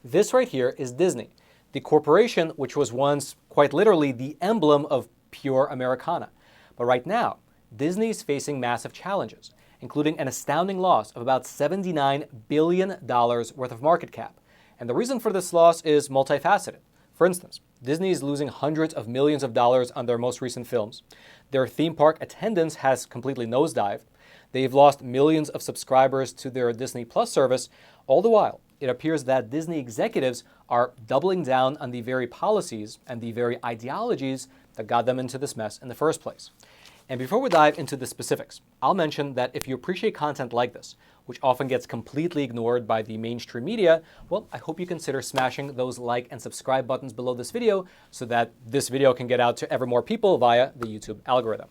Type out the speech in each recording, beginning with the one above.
This right here is Disney, the corporation which was once quite literally the emblem of pure Americana. But right now, Disney is facing massive challenges, including an astounding loss of about $79 billion worth of market cap. And the reason for this loss is multifaceted. For instance, Disney is losing hundreds of millions of dollars on their most recent films. Their theme park attendance has completely nosedived. They've lost millions of subscribers to their Disney Plus service. All the while, it appears that Disney executives are doubling down on the very policies and the very ideologies that got them into this mess in the first place. And before we dive into the specifics, I'll mention that if you appreciate content like this, which often gets completely ignored by the mainstream media, well, I hope you consider smashing those like and subscribe buttons below this video so that this video can get out to ever more people via the YouTube algorithm.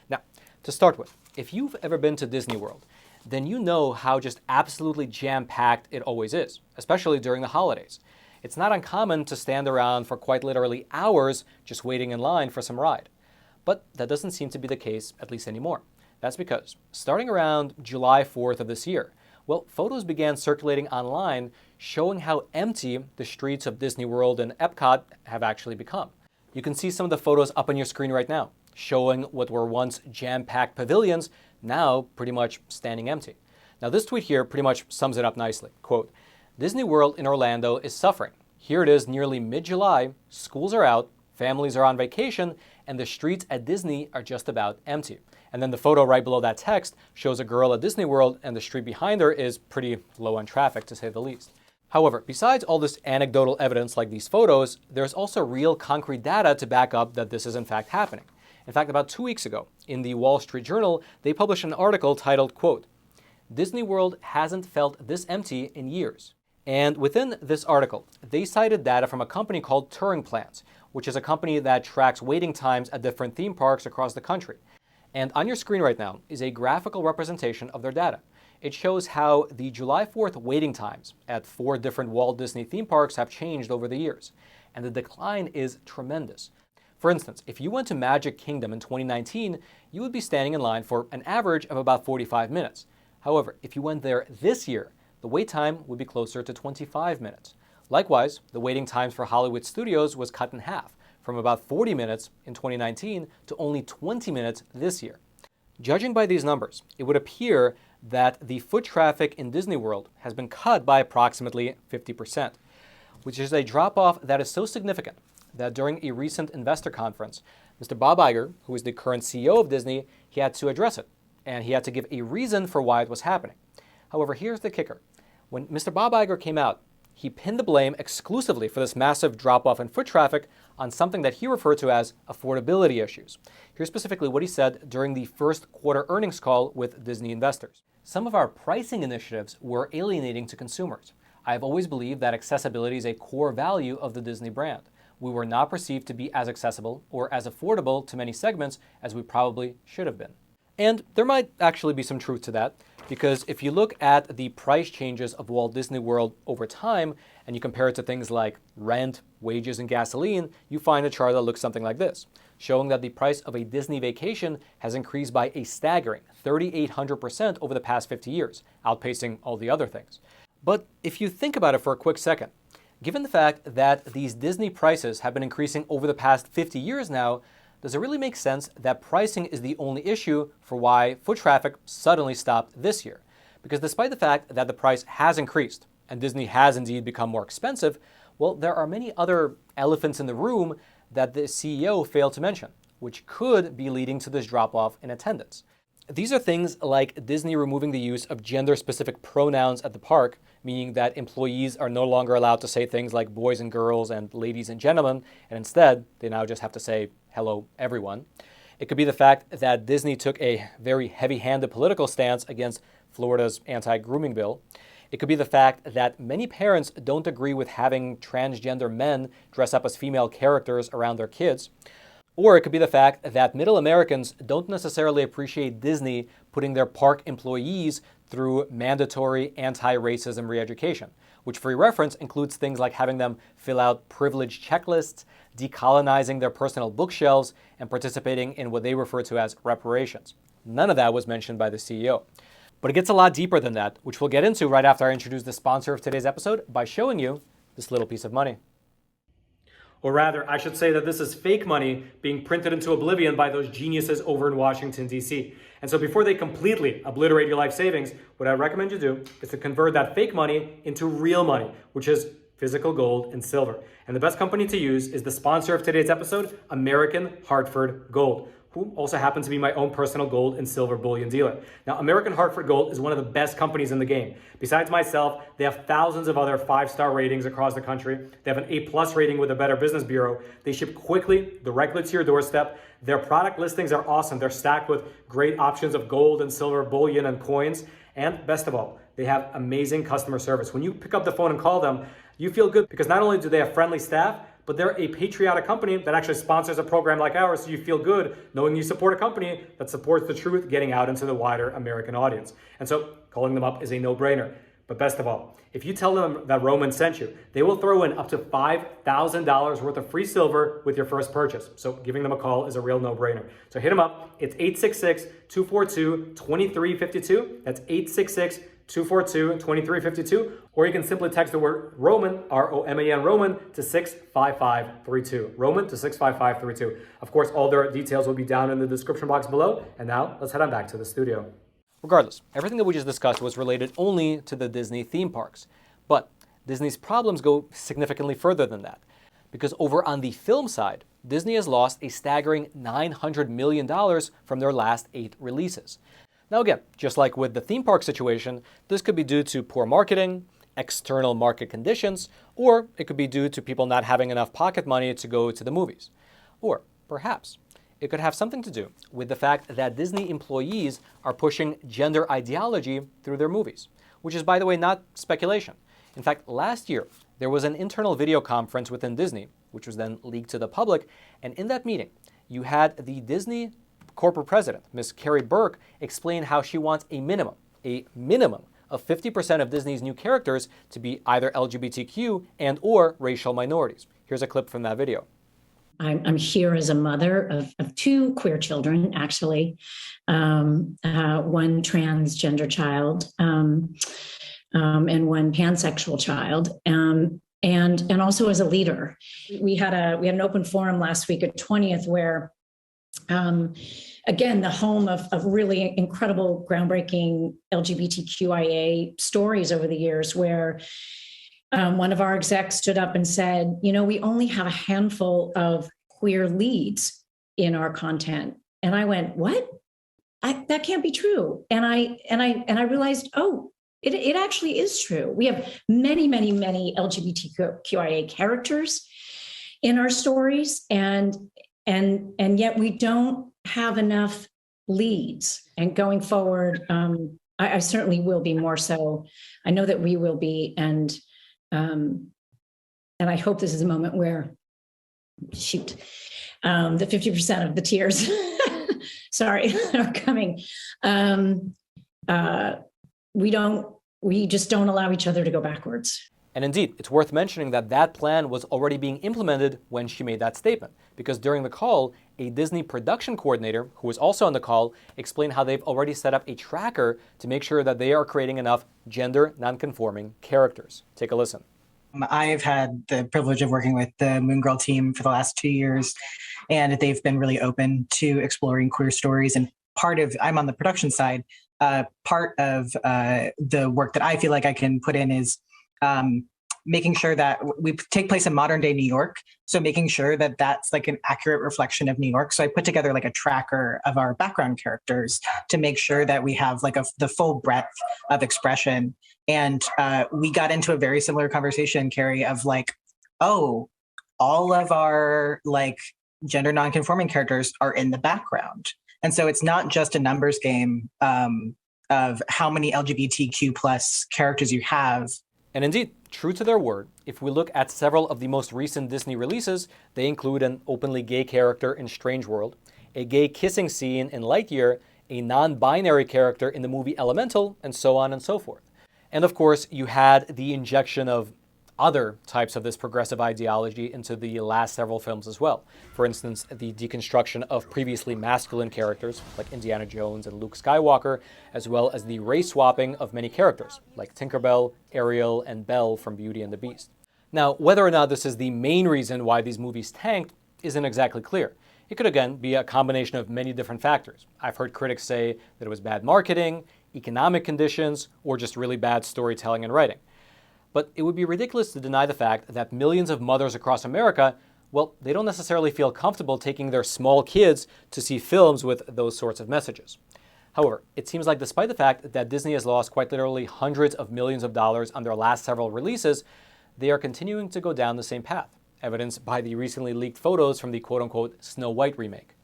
Now, to start with, if you've ever been to Disney World, then you know how just absolutely jam-packed it always is, especially during the holidays. It's not uncommon to stand around for quite literally hours just waiting in line for some ride. But that doesn't seem to be the case, at least anymore. That's because, starting around July 4th of this year, well, photos began circulating online showing how empty the streets of Disney World and Epcot have actually become. You can see some of the photos up on your screen right now, showing what were once jam-packed pavilions, now pretty much standing empty. Now this tweet here pretty much sums it up nicely. Quote, Disney World in Orlando is suffering. Here it is nearly mid-July, schools are out, families are on vacation, and the streets at Disney are just about empty. And then the photo right below that text shows a girl at Disney World, and the street behind her is pretty low on traffic, to say the least. However, besides all this anecdotal evidence like these photos, there's also real concrete data to back up that this is in fact happening. In fact, about 2 weeks ago, in the Wall Street Journal, they published an article titled, quote, Disney World hasn't felt this empty in years. And within this article, they cited data from a company called Turing Plans, which is a company that tracks waiting times at different theme parks across the country. And on your screen right now is a graphical representation of their data. It shows how the July 4th waiting times at 4 different Walt Disney theme parks have changed over the years. And the decline is tremendous. For instance, if you went to Magic Kingdom in 2019, you would be standing in line for an average of about 45 minutes. However, if you went there this year, the wait time would be closer to 25 minutes. Likewise, the waiting times for Hollywood Studios was cut in half, from about 40 minutes in 2019 to only 20 minutes this year. Judging by these numbers, it would appear that the foot traffic in Disney World has been cut by approximately 50%, which is a drop-off that is so significant that during a recent investor conference, Mr. Bob Iger, who is the current CEO of Disney, he had to address it, and he had to give a reason for why it was happening. However, here's the kicker. When Mr. Bob Iger came out, he pinned the blame exclusively for this massive drop-off in foot traffic on something that he referred to as affordability issues. Here's specifically what he said during the first quarter earnings call with Disney investors. Some of our pricing initiatives were alienating to consumers. I have always believed that accessibility is a core value of the Disney brand. We were not perceived to be as accessible or as affordable to many segments as we probably should have been. And there might actually be some truth to that, because if you look at the price changes of Walt Disney World over time, and you compare it to things like rent, wages, and gasoline, you find a chart that looks something like this, showing that the price of a Disney vacation has increased by a staggering 3,800% over the past 50 years, outpacing all the other things. But if you think about it for a quick second, given the fact that these Disney prices have been increasing over the past 50 years now, does it really make sense that pricing is the only issue for why foot traffic suddenly stopped this year? Because despite the fact that the price has increased and Disney has indeed become more expensive, well, there are many other elephants in the room that the CEO failed to mention, which could be leading to this drop-off in attendance. These are things like Disney removing the use of gender-specific pronouns at the park, meaning that employees are no longer allowed to say things like boys and girls and ladies and gentlemen, and instead they now just have to say hello everyone. It could be the fact that Disney took a very heavy-handed political stance against Florida's anti-grooming bill. It could be the fact that many parents don't agree with having transgender men dress up as female characters around their kids. Or it could be the fact that middle Americans don't necessarily appreciate Disney putting their park employees through mandatory anti-racism re-education, which for your reference includes things like having them fill out privilege checklists, decolonizing their personal bookshelves, and participating in what they refer to as reparations. None of that was mentioned by the CEO. But it gets a lot deeper than that, which we'll get into right after I introduce the sponsor of today's episode by showing you this little piece of money. Or rather, I should say that this is fake money being printed into oblivion by those geniuses over in Washington, D.C. And so before they completely obliterate your life savings, what I recommend you do is to convert that fake money into real money, which is physical gold and silver. And the best company to use is the sponsor of today's episode, American Hartford Gold, who also happens to be my own personal gold and silver bullion dealer. Now, American Hartford Gold is one of the best companies in the game. Besides myself, they have thousands of other 5-star ratings across the country. They have an A+ rating with the Better Business Bureau. They ship quickly, directly to your doorstep. Their product listings are awesome. They're stacked with great options of gold and silver bullion and coins. And best of all, they have amazing customer service. When you pick up the phone and call them, you feel good because not only do they have friendly staff, but they're a patriotic company that actually sponsors a program like ours, so you feel good knowing you support a company that supports the truth getting out into the wider American audience. And so calling them up is a no-brainer. But best of all, if you tell them that Roman sent you, they will throw in up to $5,000 worth of free silver with your first purchase. So giving them a call is a real no-brainer. So hit them up. It's 866-242-2352. That's 866-242-2352, or you can simply text the word Roman, R-O-M-A-N, Roman, to 65532. Roman to 65532. Of course, all their details will be down in the description box below. And now, let's head on back to the studio. Regardless, everything that we just discussed was related only to the Disney theme parks. But Disney's problems go significantly further than that. Because over on the film side, Disney has lost a staggering $900 million from their last 8 releases. Now again, just like with the theme park situation, this could be due to poor marketing, external market conditions, or it could be due to people not having enough pocket money to go to the movies. Or perhaps it could have something to do with the fact that Disney employees are pushing gender ideology through their movies, which is, by the way, not speculation. In fact, last year, there was an internal video conference within Disney, which was then leaked to the public, and in that meeting, you had the Disney corporate president, Ms. Carrie Burke, explain how she wants a minimum of 50% of Disney's new characters to be either LGBTQ and or racial minorities. Here's a clip from that video. I'm here as a mother of 2 queer children, actually, one transgender child and one pansexual child, and also as a leader. We had an open forum last week at 20th where, again, the home of really incredible, groundbreaking LGBTQIA stories over the years, where one of our execs stood up and said, we only have a handful of queer leads in our content. And I went, what? That can't be true. And I realized, it actually is true. We have many, many, many LGBTQIA characters in our stories, and yet we don't have enough leads. And going forward, I certainly will be more so. I know that we will be, and I hope this is a moment where, the 50% of the tears, sorry, are coming. We just don't allow each other to go backwards. And indeed, it's worth mentioning that that plan was already being implemented when she made that statement, because during the call, a Disney production coordinator, who was also on the call, explained how they've already set up a tracker to make sure that they are creating enough gender nonconforming characters. Take a listen. I've had the privilege of working with the Moon Girl team for the last 2 years, and they've been really open to exploring queer stories. And I'm on the production side. Part of the work that I feel like I can put in is making sure that we take place in modern day New York. So making sure that that's like an accurate reflection of New York. So I put together like a tracker of our background characters to make sure that we have like the full breadth of expression. And we got into a very similar conversation, Carrie, of like, all of our like gender nonconforming characters are in the background. And so it's not just a numbers game of how many LGBTQ plus characters you have. And indeed, true to their word, if we look at several of the most recent Disney releases, they include an openly gay character in Strange World, a gay kissing scene in Lightyear, a non-binary character in the movie Elemental, and so on and so forth. And of course, you had the injection of other types of this progressive ideology into the last several films as well. For instance, the deconstruction of previously masculine characters like Indiana Jones and Luke Skywalker, as well as the race swapping of many characters like Tinkerbell, Ariel, and Belle from Beauty and the Beast. Now, whether or not this is the main reason why these movies tanked isn't exactly clear. It could again be a combination of many different factors. I've heard critics say that it was bad marketing, economic conditions, or just really bad storytelling and writing. But it would be ridiculous to deny the fact that millions of mothers across America, well, they don't necessarily feel comfortable taking their small kids to see films with those sorts of messages. However, it seems like despite the fact that Disney has lost quite literally hundreds of millions of dollars on their last several releases, they are continuing to go down the same path, evidenced by the recently leaked photos from the quote-unquote Snow White remake.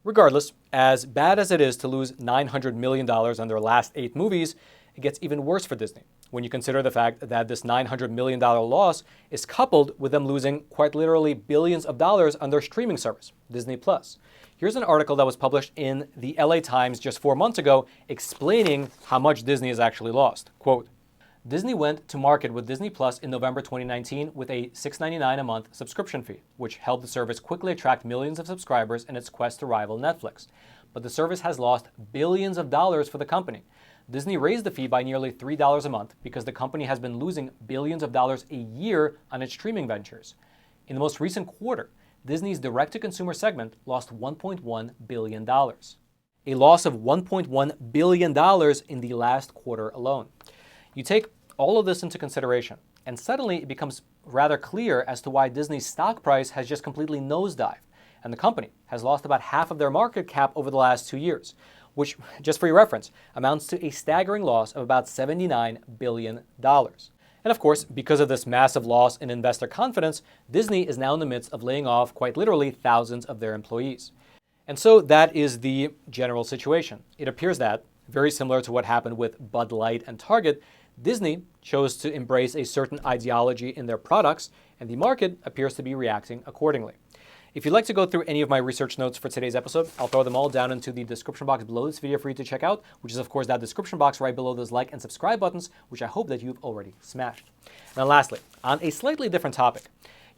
Regardless, as bad as it is to lose $900 million on their last 8 movies, it gets even worse for Disney when you consider the fact that this $900 million loss is coupled with them losing quite literally billions of dollars on their streaming service, Disney+. Here's an article that was published in the LA Times just 4 months ago explaining how much Disney has actually lost. Quote, Disney went to market with Disney Plus in November 2019 with a $6.99 a month subscription fee, which helped the service quickly attract millions of subscribers in its quest to rival Netflix. But the service has lost billions of dollars for the company. Disney raised the fee by nearly $3 a month because the company has been losing billions of dollars a year on its streaming ventures. In the most recent quarter, Disney's direct-to-consumer segment lost $1.1 billion. A loss of $1.1 billion in the last quarter alone. You take all of this into consideration, and suddenly it becomes rather clear as to why Disney's stock price has just completely nosedived, and the company has lost about half of their market cap over the last 2 years, which, just for your reference, amounts to a staggering loss of about $79 billion. And of course, because of this massive loss in investor confidence, Disney is now in the midst of laying off quite literally thousands of their employees. And so that is the general situation. It appears that, very similar to what happened with Bud Light and Target, Disney chose to embrace a certain ideology in their products, and the market appears to be reacting accordingly. If you'd like to go through any of my research notes for today's episode, I'll throw them all down into the description box below this video for you to check out, which is of course that description box right below those like and subscribe buttons, which I hope that you've already smashed. Now lastly, on a slightly different topic,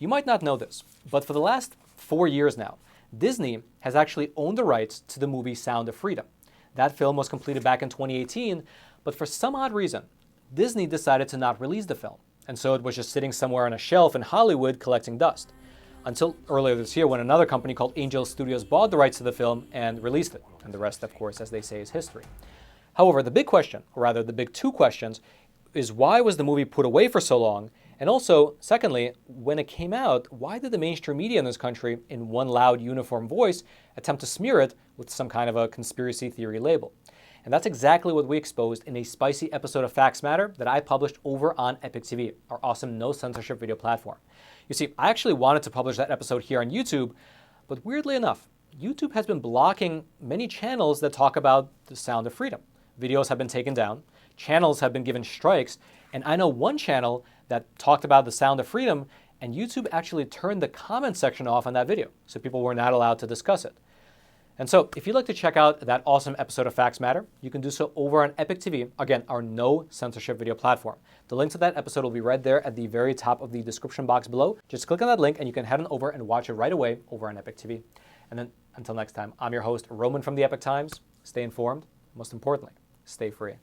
you might not know this, but for the last 4 years now, Disney has actually owned the rights to the movie Sound of Freedom. That film was completed back in 2018, but for some odd reason, Disney decided to not release the film, and so it was just sitting somewhere on a shelf in Hollywood collecting dust. Until earlier this year when another company called Angel Studios bought the rights to the film and released it. And the rest, of course, as they say, is history. However, the big question, or rather the big 2 questions, is why was the movie put away for so long? And also, secondly, when it came out, why did the mainstream media in this country, in one loud, uniform voice, attempt to smear it with some kind of a conspiracy theory label? And that's exactly what we exposed in a spicy episode of Facts Matter that I published over on EpochTV, our awesome no-censorship video platform. You see, I actually wanted to publish that episode here on YouTube, but weirdly enough, YouTube has been blocking many channels that talk about the Sound of Freedom. Videos have been taken down, channels have been given strikes, and I know one channel that talked about the Sound of Freedom, and YouTube actually turned the comment section off on that video, so people were not allowed to discuss it. And so, if you'd like to check out that awesome episode of Facts Matter, you can do so over on EpochTV, again, our no-censorship video platform. The link to that episode will be right there at the very top of the description box below. Just click on that link and you can head on over and watch it right away over on EpochTV. And then, until next time, I'm your host, Roman from the Epoch Times. Stay informed, most importantly, stay free.